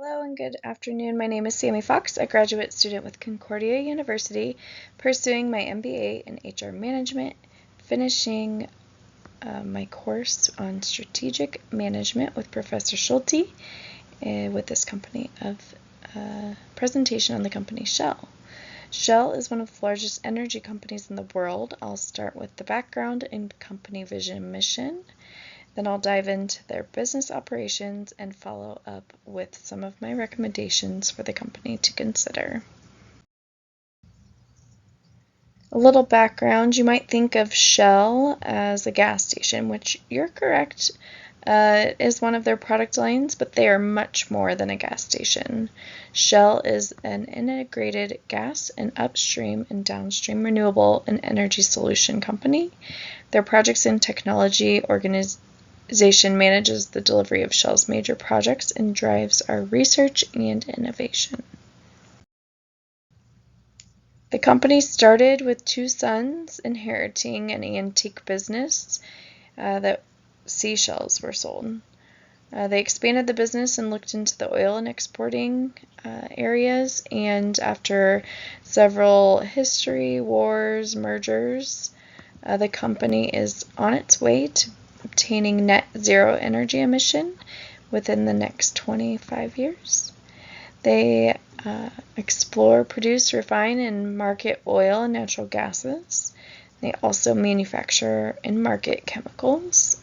Hello and good afternoon. My name is Sammy Fox, a graduate student with Concordia University, pursuing my MBA in HR Management, finishing my course on Strategic Management with Professor Schulte with this company of presentation on the company Shell. Shell is one of the largest energy companies in the world. I'll start with the background and company vision and mission. Then I'll dive into their business operations and follow up with some of my recommendations for the company to consider. A little background, you might think of Shell as a gas station, which you're correct, is one of their product lines, but they are much more than a gas station. Shell is an integrated gas and upstream and downstream renewable and energy solution company. Their projects and technology organization manages the delivery of Shell's major projects and drives our research and innovation. The company started with two sons inheriting an antique business that seashells were sold. They expanded the business and looked into the oil and exporting areas, and after several history, wars, mergers, the company is on its way to obtaining net zero energy emission within the next 25 years. They explore, produce, refine, and market oil and natural gases. They also manufacture and market chemicals.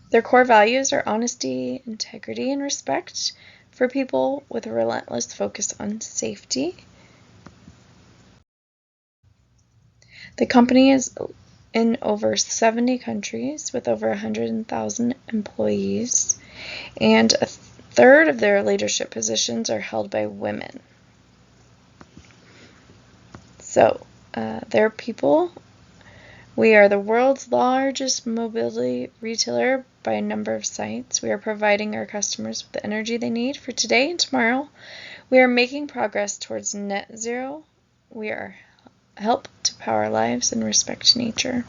Their core values are honesty, integrity, and respect for people with a relentless focus on safety. The company is in over 70 countries with over 100,000 employees, and a third of their leadership positions are held by women. So, their people, we are the world's largest mobility retailer by a number of sites. We are providing our customers with the energy they need for today and tomorrow. We are making progress towards net zero. We are help to power lives and respect nature.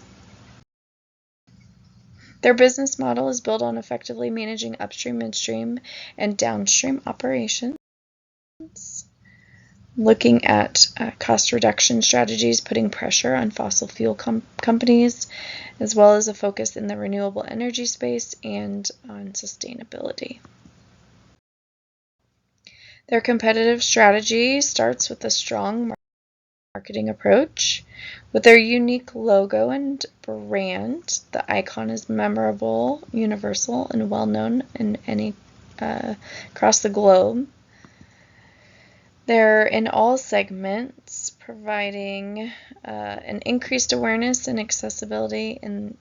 Their business model is built on effectively managing upstream, midstream, and downstream operations, looking at cost reduction strategies, putting pressure on fossil fuel companies, as well as a focus in the renewable energy space and on sustainability. Their competitive strategy starts with a strong marketing approach. With their unique logo and brand, the icon is memorable, universal, and well-known in across the globe. They're in all segments, providing an increased awareness and accessibility in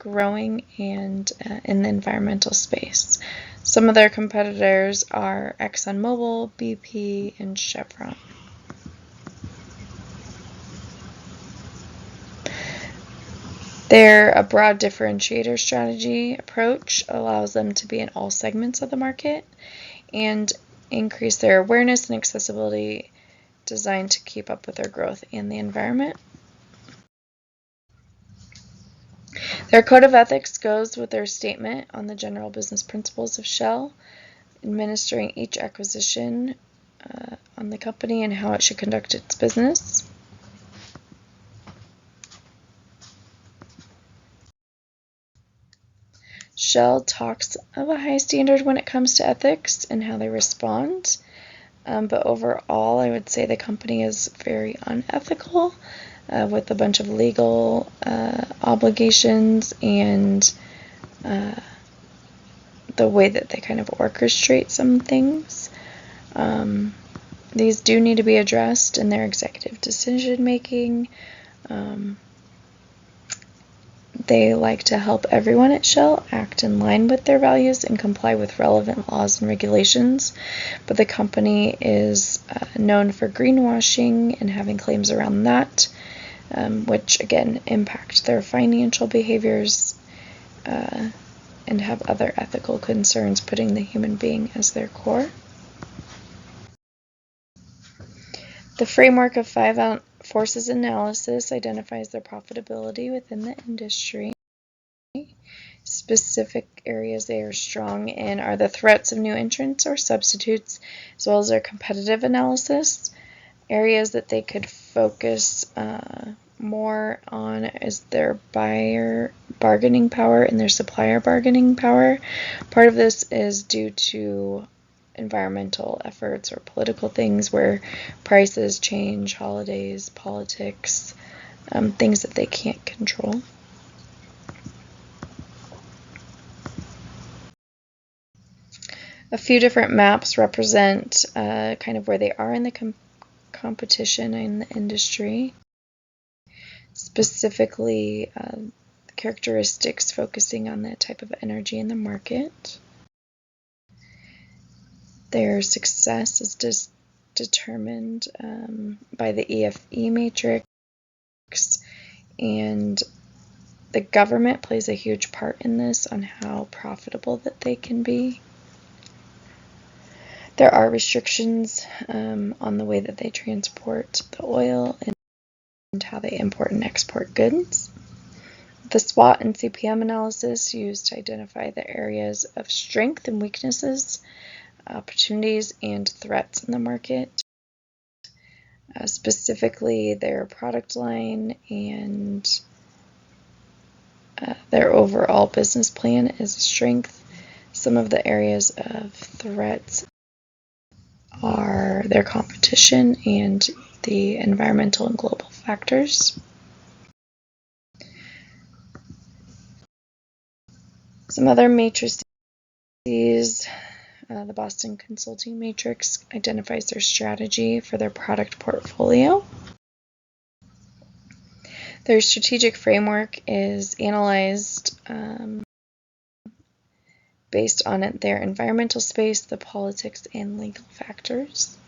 growing and in the environmental space. Some of their competitors are ExxonMobil, BP, and Chevron. Their broad differentiator strategy approach allows them to be in all segments of the market and increase their awareness and accessibility, designed to keep up with their growth and the environment. Their code of ethics goes with their statement on the general business principles of Shell, administering each acquisition on the company and how it should conduct its business. Shell talks of a high standard when it comes to ethics and how they respond, but overall I would say the company is very unethical with a bunch of legal obligations and the way that they kind of orchestrate some things. These do need to be addressed in their executive decision making. They like to help everyone at Shell act in line with their values and comply with relevant laws and regulations, but the company is known for greenwashing and having claims around that, which again impact their financial behaviors and have other ethical concerns, putting the human being as their core. The framework of 5 forces analysis identifies their profitability within the industry. Specific areas they are strong in are the threats of new entrants or substitutes, as well as their competitive analysis. Areas that they could focus more on is their buyer bargaining power and their supplier bargaining power. Part of this is due to environmental efforts or political things where prices change, holidays, politics, things that they can't control. A few different maps represent kind of where they are in the competition in the industry. Specifically, characteristics focusing on the type of energy in the market. Their success is determined by the EFE matrix, and the government plays a huge part in this on how profitable that they can be. There are restrictions on the way that they transport the oil and how they import and export goods. The SWOT and CPM analysis used to identify the areas of strength and weaknesses, opportunities and threats in the market. Specifically, their product line and their overall business plan is a strength. Some of the areas of threats are their competition and the environmental and global factors. Some other matrices, the Boston Consulting Matrix identifies their strategy for their product portfolio. Their strategic framework is analyzed based on their environmental space, the politics, and legal factors.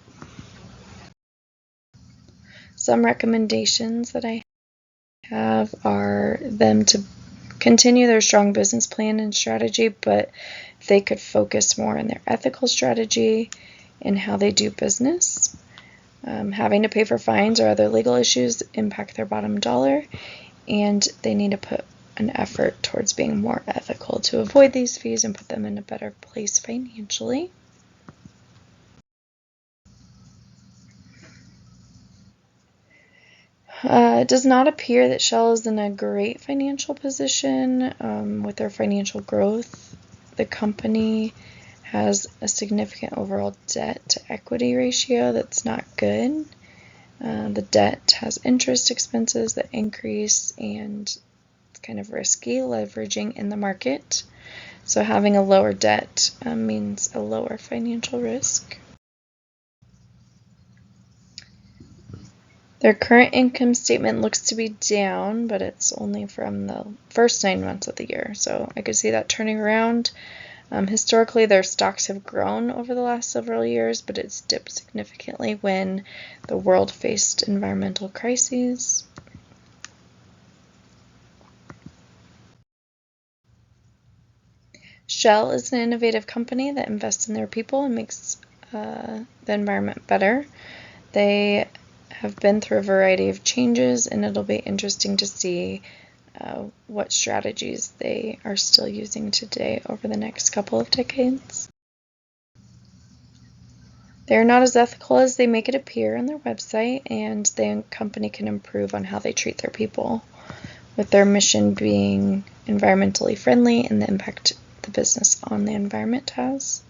Some recommendations that I have are them to continue their strong business plan and strategy, but they could focus more on their ethical strategy and how they do business. Having to pay for fines or other legal issues impact their bottom dollar, and they need to put an effort towards being more ethical to avoid these fees and put them in a better place financially. It does not appear that Shell is in a great financial position with their financial growth. The company has a significant overall debt to equity ratio that's not good. The debt has interest expenses that increase, and it's kind of risky leveraging in the market. So having a lower debt means a lower financial risk. Their current income statement looks to be down, but it's only from the first 9 months of the year. So I could see that turning around. Historically, their stocks have grown over the last several years, but it's dipped significantly when the world faced environmental crises. Shell is an innovative company that invests in their people and makes the environment better. They have been through a variety of changes, and it'll be interesting to see what strategies they are still using today over the next couple of decades. They're not as ethical as they make it appear on their website, and the company can improve on how they treat their people, with their mission being environmentally friendly and the impact the business on the environment has.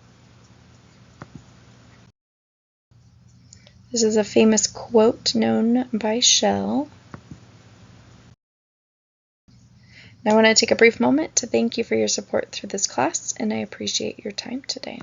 This is a famous quote known by Shell. I want to take a brief moment to thank you for your support through this class, and I appreciate your time today.